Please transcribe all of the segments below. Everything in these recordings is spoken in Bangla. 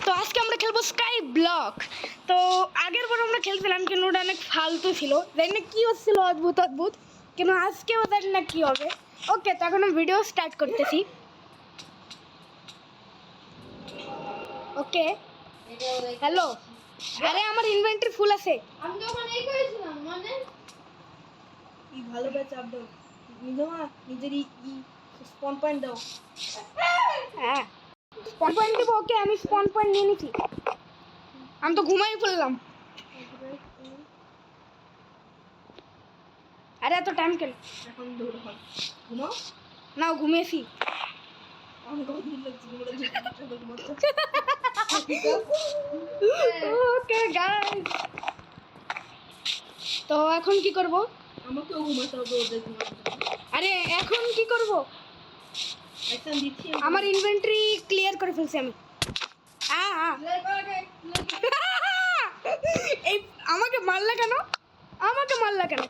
তো আজকে আমরা খেলবো স্কাই ব্লক। তো আগের বার আমরা খেলছিলাম কিন্তু ওটা অনেক ফালতু ছিল, জানি না কী হচ্ছিল, অদ্ভুত অদ্ভুত, কিন্তু আজকেও জানি না কী হবে। ওকে, তো এখন আমি ভিডিও স্টার্ট করতেছি। ওকে, হ্যালো। আরে আমার ইনভেন্টরি ফুল আছে। আমি তো ওখানে এই করেছিলাম মানে ই ভালো ব্যাচ আপ দাও নিজের ই স্পন পয়েন্ট দাও। হ্যাঁ, স্পন পয়েন্ট দেবো। ওকে, আমি স্পন পয়েন্ট নিয়ে নিচ্ছি। আমি তো ঘুমাই পড়লাম। আরে এত টাইম কেন? এখন দৌড় হয় ঘুমাও না, ঘুমিয়েছি। অনেক অদ্ভুত লাগছে ঘুমাচ্ছে। ওকে গাইস, তো এখন কি করব? আমাকেও ঘুমাতে হবে ওদের ঘুমাতে। আরে এখন কি করব? অ্যাকশন দিচ্ছি আমার ইনভেন্টরি ক্লিয়ার করে ফেলছি আমি। এই আমাকে মারলা কেন? আমাকে মারলা কেন?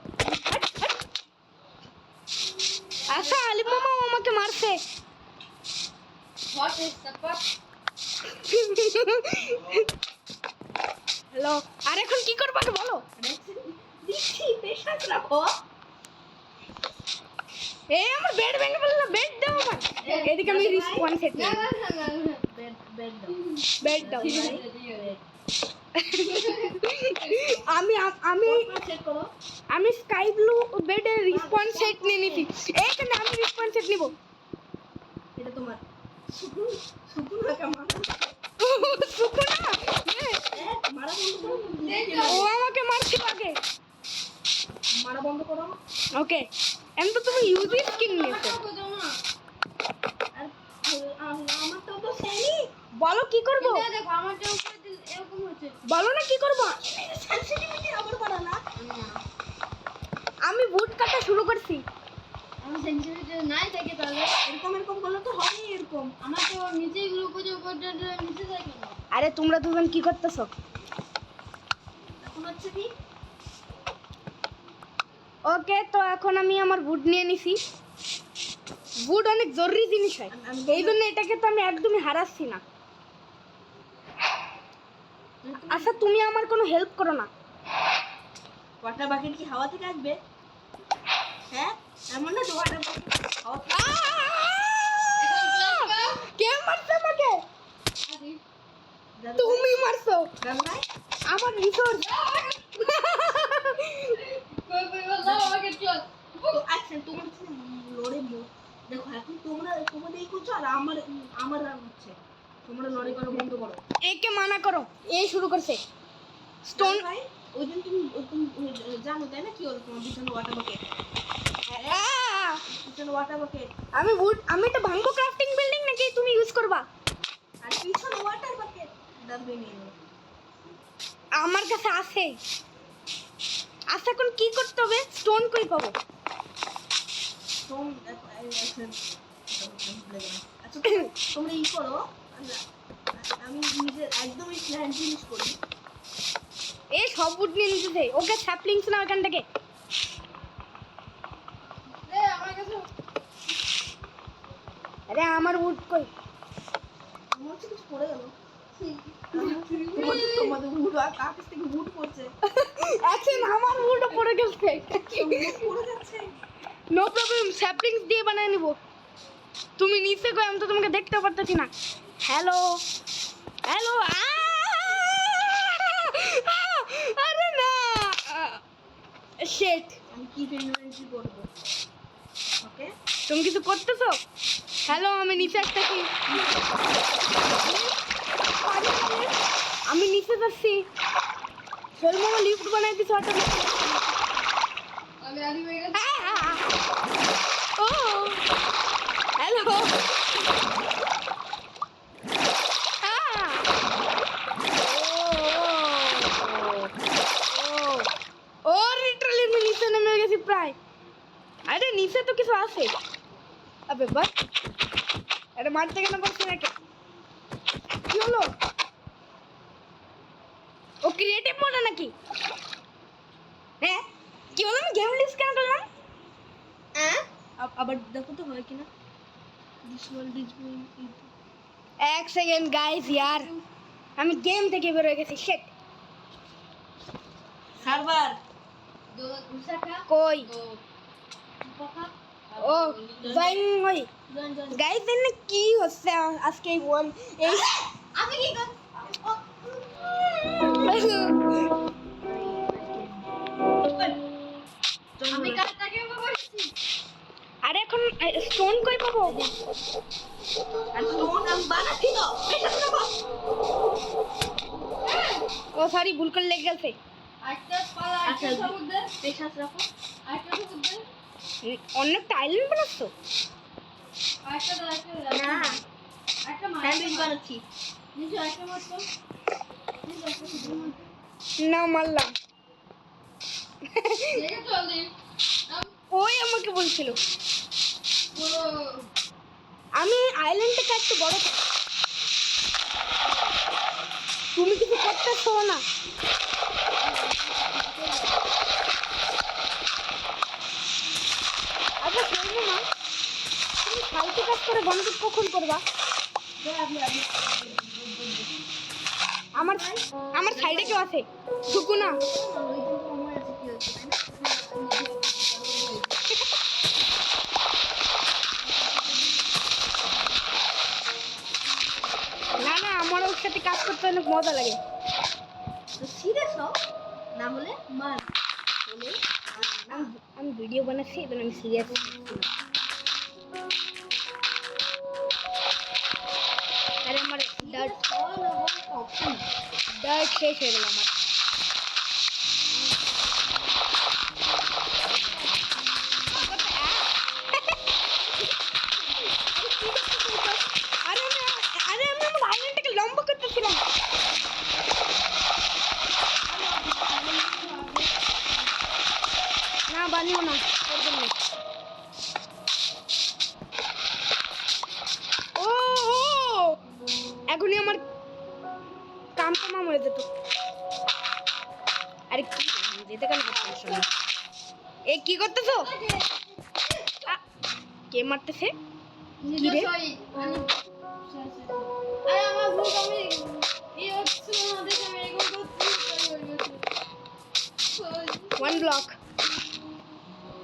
আচ্ছা, আলিম মামা আমাকে মারছে। হট সাপোর্ট হ্যালো, আর এখন কি করবো আগে বলো। দিচ্ছি পেশেন্স রাখো। এই আমার বেড ভেঙে ফেললো, বেড দাও আমার। এদিকে আমি রিস্পন সেট না নিই। না না না বেড দাও বেড দাও। ভাই আমি আমি সেট করো। আমি স্কাই ব্লু বেডে রিস্পন্স সেট নিয়ে নিছি। এইখানে আমি রিস্পন্স সেট নিব। এটা তোমার সুকুন সুকুন রাখা মারা সুকুনা মারা বন্ধ করো। ও আমাকে মারছিল আগে। মারা বন্ধ করো। ওকে, এম তো তুমি ইউজি স্কিন নিয়েছো। আর আমারটাও তো সেমই। বলো কি করব? দেখো আমারটা উপরে দিল এরকম হচ্ছে বলো না কি করব? সেনসিটিভিটি আবার বাড়া না। আমি বুট কাটা শুরু করছি। আমার সেন্সিটিভিটি নাই থাকে তাহলে এরকম এরকম করলে তো হবেই এরকম। আমার তো নিচে গুলো উপরে নিচে থাকে না আরে তোমরা দুজন কি করতেছো? এখন হচ্ছে কি ওকে, তো এখন আমি আমার বুট নিয়ে নিছি। বুট অনেক জরুরি জিনিস হয়, এই জন্য এটাকে তো আমি একদমই হারাচ্ছি না। আচ্ছা, তুমি আমার কোনো হেল্প করো না। ওয়াটার বাকেট কি হাওয়া থেকে আসবে? হ্যাঁ এমন না ওয়াটার বাকেট হাওয়া থেকে কে মারছে আমাকে? তুমি মারছো। গান নাই আমার রিসোর্স। কই বলো আমাকে চল তো আচ্ছা তোমার লড়ে দেখো এখন তোমাদের এই করছো আর আমার রাগ হচ্ছে। তোমরা লড়াই করা বন্ধ করো। একে মানা করো, এই শুরু করছে। স্টোন ভাই ওই দিন তুমি জানো তাই না কি হলো তোমার পিছনে ওয়াটার বাকেট পিছনে ওয়াটার বাকেট আমি তো ভাঙবো ক্রাফটিং বিল্ডিং নাকি তুমি ইউজ করবা? আর পিছনে ওয়াটার বাকেট ডাববে নিয়ে নাও। আমার কাছে আছে। আচ্ছা, এখন কি করতে হবে? স্টোন কই পাবো? তোম আচ্ছা তোমরা ই করো। আমি নিজে একদমই প্ল্যান জিনিস করি। এই সব বুট নিয়ে নিতেছে। ওকে, স্যাপলিংস না এখান থেকে। এ আমার কাছে আরে আমার বুট কই? আমার হচ্ছে কিছু পড়ে গেল। তোমাদের উড আকাশ থেকে উড পড়ছে। এখন আমার বুট পড়ে গেছে। উড পড়ে যাচ্ছে। নো প্রবলেম, স্যাপলিংস দিয়ে বানায় নিব। তুমি নিচে কই? আমি তো তোমাকে দেখতে পারতেছি না। হ্যালো হ্যালো, আরে না, শিট। আমি কি ইনভেন্টরি করব? ওকে তুমি কিছু করতেছো? হ্যালো, আমি নিচে একটা কি আমি নিচে যাচ্ছি। শোলমামা লিফট বানাই দিছো অটোমেটিক। আমি আদি হয়ে গেছে ও হ্যালো, ও লিটারালি আমি নিচে নেমে গেছি প্রায়। আরে নিচে তো কিছু আছে। আবে বাস, এটা মারতে কেন পারছি নাকি? কি হলো? ও ক্রিয়েটিভ মোডে নাকি? হ্যাঁ, কি হলো? আমি গেম লিস্ট কেন করলাম? আবার দেখো তো হয় কিনা। দিস ওয়ার্ল্ড ইজ গোইং এক সেকেন্ড গাইস, ইয়ার আমি গেম থেকে বেরোয় গেছি শেট সার্ভার दो दूसरा क्या কই दो पका ও জয়েন হই জয়েন জয়েন গাইস এনে কি হচ্ছে আজকে এই বল এই আমি কি কর আমি কাজটাকে বলছি আরে এখন স্টোন কই পাবো আর স্টোন আমি বানাচ্ছি তো পেছাস না বাস ও সরি ভুল করে লেগে গেছে একটা পালা আচ্ছা, একটা সবুজ দে পেছাস রাখো একটা সবুজ দে অন্য একটা আইল্যান্ড বানাচ্ছো একটা দে একটা না একটা মার স্যান্ডউইচ বানাচ্ছি নিচে একটা মার তো নিচে একটা সবুজ মার না মারলাম দেখে চল দিন ওই আমাকে বলছিল পুরো আমি আইল্যান্ডটাকে একটু বড় তুমি কিছু করতেছো না আচ্ছা শুনবো না তুমি ফালতু কাজ করে বন্ধ কখন করবা আমার আমার সাইডে কেউ আছে সুকুনা না না আমার ওর সাথে কাজ করতে অনেক মজা লাগে সিরিয়াস হও না হলে মার হলে আমি ভিডিও বানাচ্ছি এবং আমি সিরিয়াস আরে আমার ডার্ট অপশন ডার্ট শেষ হয়ে গেল আমার আরে আমি আমার আইল্যান্ডটাকে লম্বা করতেছিলাম না বানিও না ওর জন্য ও ও এখনই আমার কাম কামা মরে যেত আরে কি যেতে কেন করতেছ না এ কি করতেছো কে মারতেছে নিজে রে? সই আরে আমার ভুল আমি এই হচ্ছে না দেখে আমি এরকম করছি ওয়ান ব্লক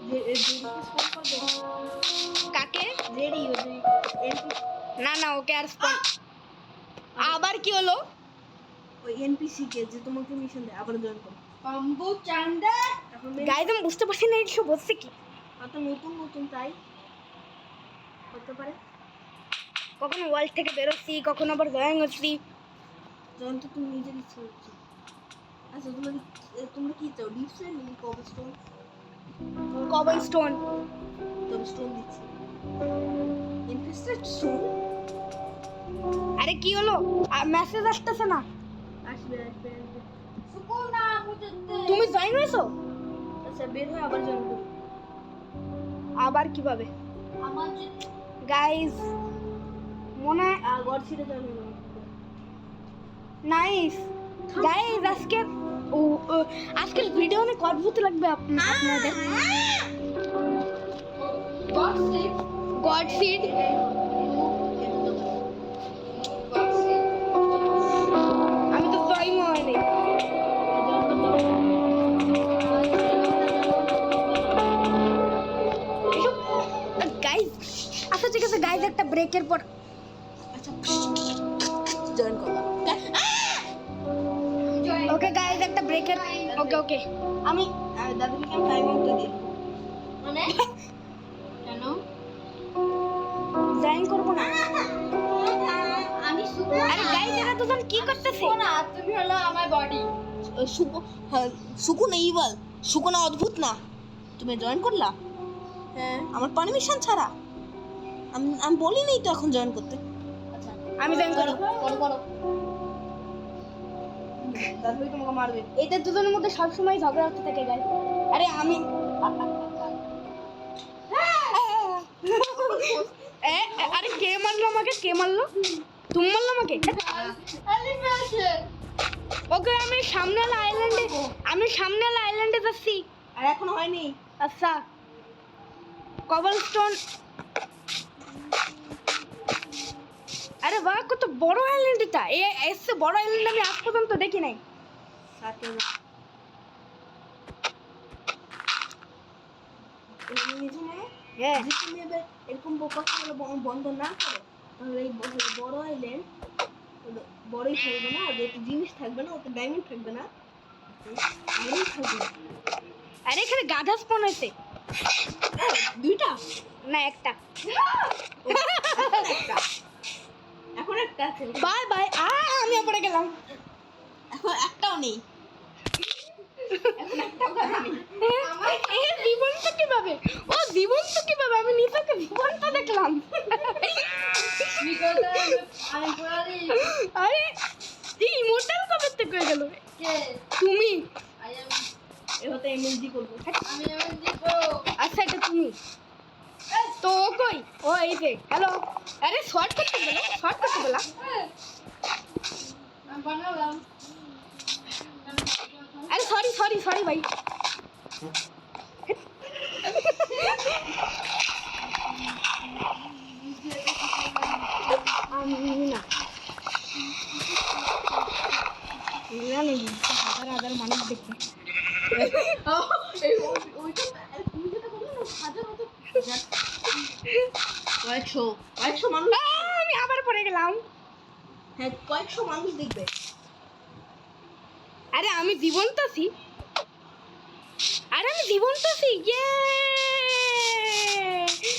জেডি স্পন করবে কাকে জেডি এমপি না না ওকে আর স্পন আবার কি হলো ওই এনপিসি কে যে তোমাকে মিশন দেয় আবার জয়েন করো বাম্বু চান্দা এখন গাইজ আমি বুঝতে পারছি না এইসব হচ্ছে কি হয়তো নতুন নতুন তাই হতে পারে কখনো ওয়ার্ল্ড থেকে বেরোচ্ছি কখনো আবার জয়েন হচ্ছি জয়েন তো তুমি নিজের ইচ্ছে হচ্ছে আচ্ছা তোমরা কি চাও ডিপসে নাকি কবস্টোন কবল স্টোন তবে স্টোন দিচ্ছি ইনফেস্টেড স্টোন আরে কি হলো মেসেজ আসতেছে না আসবে আসবে আসবে সুকুনা মুঝে তুমি জয়েন হয়েছো আচ্ছা বের হয়ে আবার জয়েন করো আবার কিভাবে আমার যে গাইজ মনে হয় গড ছিঁড়ে জয়েন হলো নাইস গাইজ আজকে আজকের ভিডিও অনেক অদ্ভুত লাগবে আপনাদের বক্স সিট গড সিড বক্স সিট আমি তো জয়েন হয়নি গাইজ আচ্ছা ঠিক আছে গাইজ একটা ব্রেকের পর আচ্ছা জয়েন করো জয় ওকে গাইজ একটা ব্রেকের ওকে ওকে আমি দাদুকে আমি টাইম আউটে দিই মানে কেন জয়েন করবো না আমি সুকুনা আরে গাইজ এরা দুজন কি করতেছে সুকুনা তুমি হলো আমার বডি সুকুনা ইভাল সুকুনা অদ্ভুত না তুমি জয়েন করলা হ্যাঁ আমার পারমিশন ছাড়া আমি বলিনি তো এখন জয়েন করতে আচ্ছা আমি জয়েন করি করো করো দাদুই তোমাকে মারবে এদের দুজনের মধ্যে সবসময় ঝগড়া হতে থাকে গাইজ আরে আমি আরে কে মারলো আমাকে কে মারলো তুমি মারলো আমাকে আলি পেছে ওকে আমি সামনে আইল্যান্ডে যাচ্ছি আর এখনো হয়নি আচ্ছা কবল স্টোন আরে বাহ, কত বড় আইল্যান্ড এটা! এসছে বড় আইল্যান্ড আমি আজ পর্যন্ত দেখি নাই। সাথে হ্যাঁ, যদি তুমি এবার এরকম বোকাগুলো বন্ধ না করো তাহলে এই বড় আইল্যান্ড বড়ই থাকবে না, আর একটু জিনিস থাকবে না, ওতে ডায়মন্ড থাকবে না, আইরন থাকবে না। আরে এখানে গাধা স্পন হয়েছে। দুইটা না, একটা। একটা এখন একটা আছে, বাই বাই। আমি পড়ে গেলাম। এখন একটাও নেই, এখন একটাও গাধা নেই। জীবনটা কিভাবে? ও জীবনটা কিভাবে? আমি নিজেকে জীবনটা দেখলাম। বিকজ আমি পুরালি আরে এই ইমোর্টাল কবে থেকে হয়ে গেল? কে তুমি। আই এম এবারে এমএলজি করবো। আমি দিব আচ্ছা, এটা তুমি। তো ও কই? ও এই যে। হ্যালো। আরে শর্ট করতে বলো, শর্ট করতে বলা। আমি বানালাম আরে সরি সরি সরি ভাই। আমি না নেই, হাজার হাজার মানুষ দেখবে। তুমি যেটা বললে না, হাজার হাজার কয়েকশো কয়েকশো মানুষ, আমি আবার পড়ে গেলাম। হ্যাঁ কয়েকশো মানুষ দেখবে। আরে আমি জীবন্ত আছি। আরে আমি জীবন্ত আছি।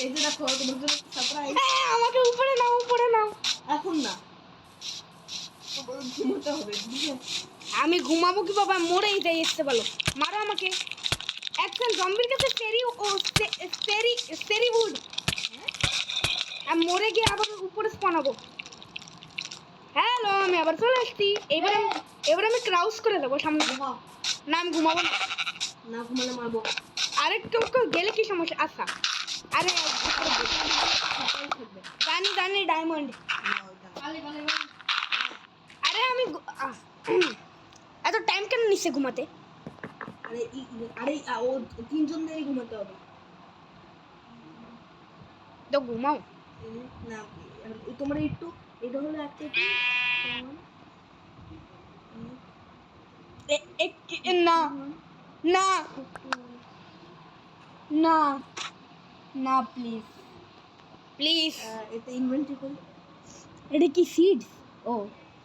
এই যে দেখো তোমার জন্য সারপ্রাইজ। আমাকে উপরে নাও, উপরে নাও। এখন না, ঘুমোতে হবে, বুঝলে? আমি ঘুমাবো কি বাবা? মরেই যাই, এসতে বলো। মারো আমাকে। একজন জম্বির কাছে স্টেরি উড। আমি মরে গিয়ে আবার উপরে স্পনাবো। হ্যালো, আমি আবার চলে আসছি। এবার আমি ক্রাউস করে দেবো সামনে। ঘুমাও। না, আমি ঘুমাবো না। না ঘুমালে মারবো। আরেকটু গেলে কি সমস্যা? আচ্ছা। আরে সকাল থাকবে জানি জানি ডায়মন্ড। না ওইটা। কালি কালি আরে আমি এত টাইম কেন নিচ্ছে ঘুমাতে? ও তিনজন ধরে ঘুমাতে হবে। তো ঘুমাও। না তোমরা একটু, এটা হলো একটা না না না না, প্লিজ প্লিজ। এটা ইনভেন্টরি করি। এটা কি সিডস? ও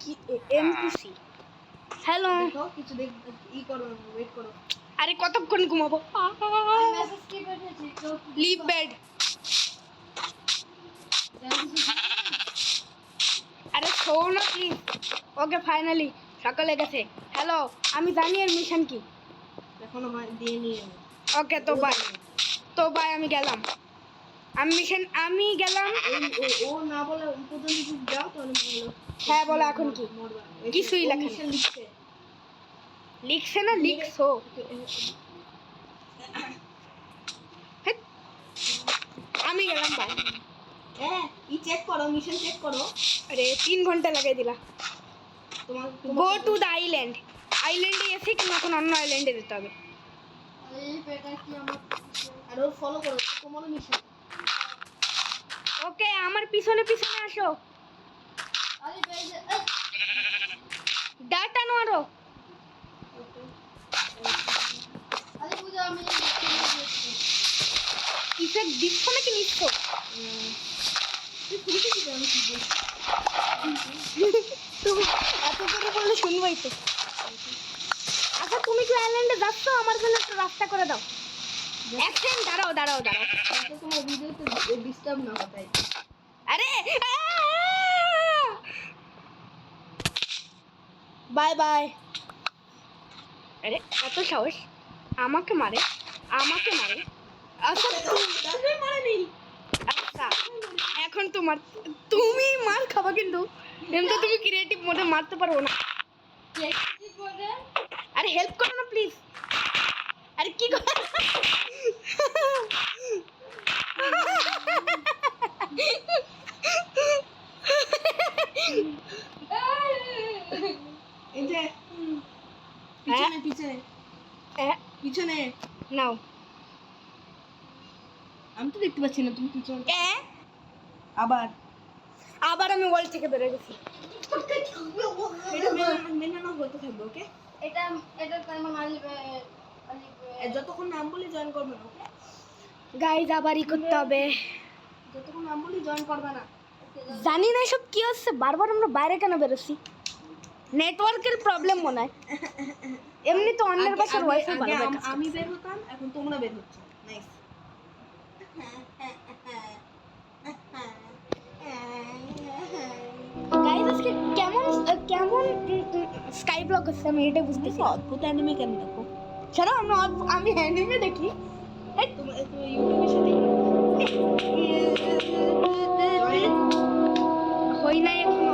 কি এমপিসি? হ্যালো। দেখো কিছু করো, ওয়েট করো। আরে কতক্ষণ ঘুমাবো? আমি মেসেজ কি পাঠিয়েছি তো লিভ বেড। আরে শোও না প্লিজ। ওকে, ফাইনালি সকালে গেছে। হ্যালো, আমি জানি এর মিশন কি। এখনো দিয়ে নিয়ে ওকে, তো বাই। তো বাই, আমি গেলাম। আমি গেলাম। ও না বলে পর্যন্ত যদি যাও তাহলে বলো। হ্যাঁ, বলো এখন কি? মরবা। কিছুই লেখা নেই। মিশন লিখছে। লিখছে না, লিখছো? হেৎ। আমি গেলাম, বাই। হ্যাঁ চেক করো, মিশন চেক করো। আরে 3 ঘন্টা লাগাই দিলা। তোমার গো টু দ্য আইল্যান্ড। আইল্যান্ডে এসে কিন্তু এখন অন্য আইল্যান্ডে যেতে হবে। এই পেটা কি আমার আর ও ফলো করো, তোমারও মিশন। ওকে, আমার পিছনে পিছনে আসো। আরে পেজে ডাটা নোয়ারো। আরে পূজা আমি কিসের দিচ্ছ নাকি নিচ্ছ? তুই শুনতে কি জানো কি বলছিস? তো এত করে বললে শুনবই তো। আচ্ছা, তুমি কি আইল্যান্ডে যাচ্ছ? আমার জন্য একটু রাস্তা করে দাও। এক সেকেন্ড দাঁড়াও দাঁড়াও দাঁড়াও। যাতে তোমার ভিডিওতে ডিস্টার্ব না হয় তাই। আরে বাই বাই। আরে এত সাহস! আমাকে মারে, আমাকে মারে। আচ্ছা তাহলে মানে নেই। আচ্ছা, এখন তুমি মার খাবা, কিন্তু এমনি তুমি ক্রিয়েটিভ মোডে মারতে পারো না। কি করে আরে হেল্প করো না প্লিজ। আরে কি এই যে পিছনে পিছনে পিছনে নাও। আমি তো দেখতে পাচ্ছি না তুমি পিছনে। এ আবার আবার আমি ওয়ার্ল্ড থেকে বেরো গেছি। এটা মেনানো হতে থাকবে, ওকে? এটা টাইমার আসবে। যতক্ষণ নাম বলে জয়েন করবে না, ওকে? গাইজ আবারই করতে হবে। যতক্ষণ নাম বলে জয়েন করবে না। জানি না এসব কি হচ্ছে, বারবার আমরা বাইরে কেন বেরোচ্ছি? নেটওয়ার্কের প্রবলেম মনে হয়। এমনি তো অন্যের বাসার ওয়াইফাই ভালো কাজ করছে। আমি বের হতাম, এখন তোমরা বের হচ্ছ। নাইস। গাইজ আজকে কেমন কেমন স্কাই ব্লক হচ্ছে আমি এটা বুঝতেছি না। অদ্ভুত অ্যানিমে কেন দেখো? ছাড়া আমি অ্যানিমে দেখি। এই, তুমি ইউটিউবের সাথে হই নাই এখনো।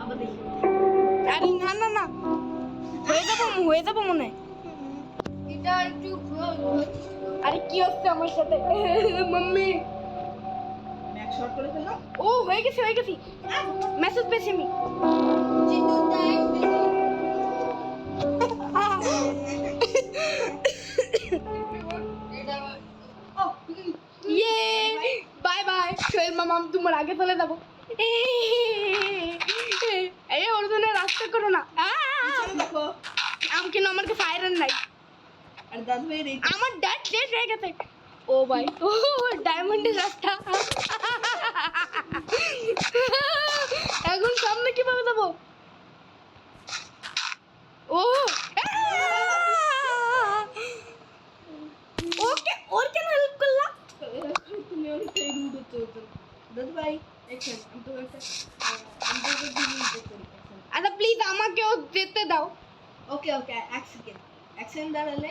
আবার দেখি। আরে না না না, হয়ে যাবো মনে হয়। এটা একটু আরে কি হচ্ছে আমার সাথে? মাম্মি, ব্যাক শট করে ফেললাম। ও হয়ে গেছে মেসেজ পেয়েছি আমি। চিন্তা দেখ এটা ইয়ে বাই বাই সোহেল মামা, আমি তোমার আগে চলে যাবো। এই ওর জন্য রাস্তা করো না। পিছনে দেখো। কিন্তু আমার কাছে আয়রন নাই। আর দাদু ভাই এই আমার ড্যাড শেষ হয়ে গেছে। ও ভাই, ও ডায়মন্ডের রাস্তা। এখন সামনে কিভাবে যাবো? ও ওকে, ওর কেন হেল্প করলা? তুমি অনেকটাই রুড হচ্ছে ওর জন্য। দাদু ভাই দেখেন, আমি তো একটা দিন করি। আচ্ছা প্লিজ আমাকেও যেতে দাও। ওকে ওকে, এক সেকেন্ড দাঁড়ালে।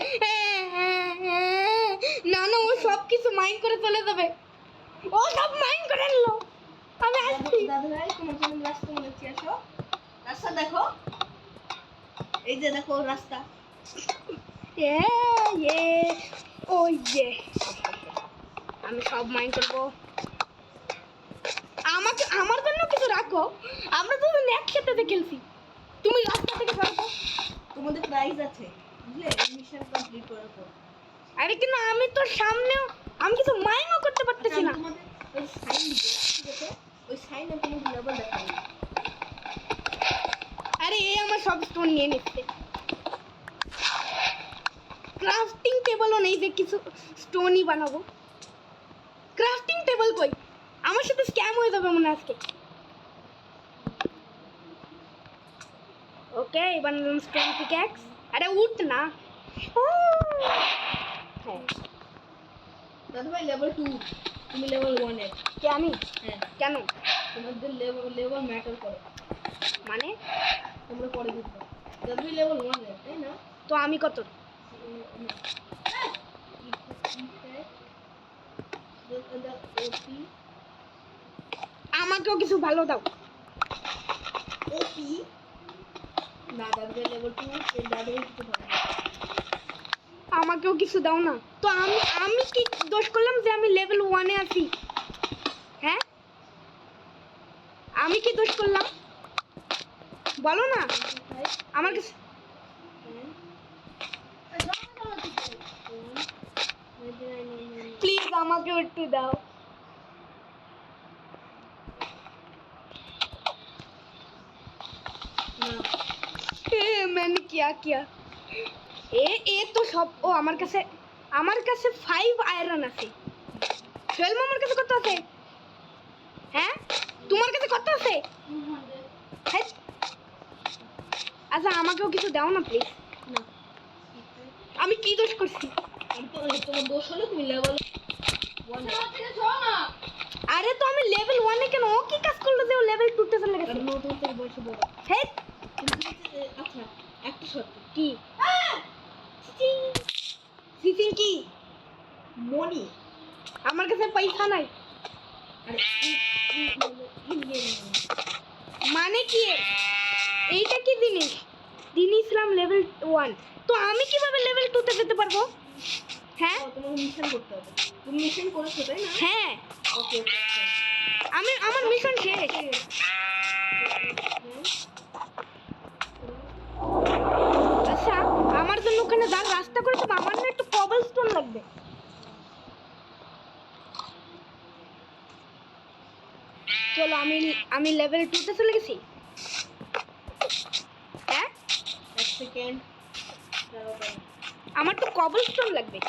না না, ও সব কিছু মাইন্ড করে চলে যাবে। ও সব মাইন্ড করে নিল। আমি আসছি। দাদু ভাই তোমার জন্য রাস্তা বলেছি, আসো। রাস্তা দেখো, এই যে দেখো রাস্তা। এ ও ইয়ে, আমি সব মাইন্ড করবো। আমার জন্য কিছু রাখো, আমরা তো একসাথে খেলছি। তুমি রাস্তা থেকে সরো। তোমাদের প্রাইজ আছে, বুঝলে? মিশন কমপ্লিট করার পর। আরে কিন্তু আমি তো সামনেও, আমি কিছু মাইন্ডও করতে পারতেছি না। তোমাদের ওই সাইন দিবে, ঠিক আছে? ওই সাইনে তোমাদের লেভেল দেখাবে। আরে এই আমার সব স্টোন নিয়ে নিচ্ছে। ক্রাফটিং টেবলও নেই যে কিছু স্টোনই বানাবো। ক্রাফটিং টেবল কই? আমার সাথে স্ক্যাম হয়ে যাবে মনে হয় আজকে। ওকে, এবার স্টোন পিক্যাক্স। আরে উঠ না। হ্যাঁ, দাদু ভাই লেভেল 2, তুমি লেভেল 1 এর। কে আমি? হ্যাঁ, কেন? তোমাদের লেভেল ম্যাটার করে। মানে তোমরা পরে বুঝবে। দাদু ভাই লেভেল 1 এর, তাই না? তো আমি কত? আমাকেও কিছু ভালো দাও। ওপি না, দাদু ভাই লেভেল 2 এর। দাদু ভাই কিছু ভালো না। আমাকেও কিছু দাও না। তো আমি কি দোষ করলাম যে আমি লেভেল 1 এ আছি? হ্যাঁ, আমি কি দোষ করলাম বলো না। আমার কাছে প্লিজ আমাকেও একটু দাও। मैंने क्या किया? এ তো সব। ও আমার কাছে 5 আয়রন আছে। সোহেল মামার কাছে কত আছে? হ্যাঁ, তোমার কাছে কত আছে? হ্যাঁ? আচ্ছা আমাকেও কিছু দাও না প্লিজ। না, আমি কি দোষ করছি? তোমার দোষ হলো তুমি লেভেল 1 এ। থেকে যাও না। আরে তো আমি লেভেল 1 এ কেন? ও কি কাজ করলো যে ও লেভেল 2 তে চলে গেছে? কারণ ও তোমার থেকে বয়সে বড়। হ্যাঁ, আচ্ছা, একটা শর্ত। কি সিসিং কি? মনি। আমার কাছে পয়সা নাই। আরে মানে কি এইটা কি জিনিস? দিন ইসলাম লেভেল 1, তো আমি কিভাবে লেভেল 2 তে যেতে পারবো? হ্যাঁ তোমাকে মিশন করতে হবে। তুমি মিশন করেছো, তাই না? হ্যাঁ, ওকে ওকে। আমার মিশন শেষ। আচ্ছা আমার জন্য ওখানে যার রাস্তা করে দেবো, আমার না একটু কবল স্টোন লাগবে। চলো আমি লেভেল 2 তে চলে গেছি। হ্যাঁ, 1 সেকেন্ড। আমার তো কবল স্টোন লাগবে।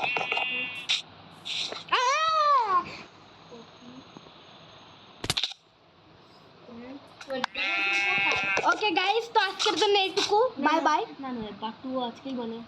ওকে গাইস, তো আজকের জন্য এইটুকু। Bye bye. না না, পার্ট 2 আজকেই বলে।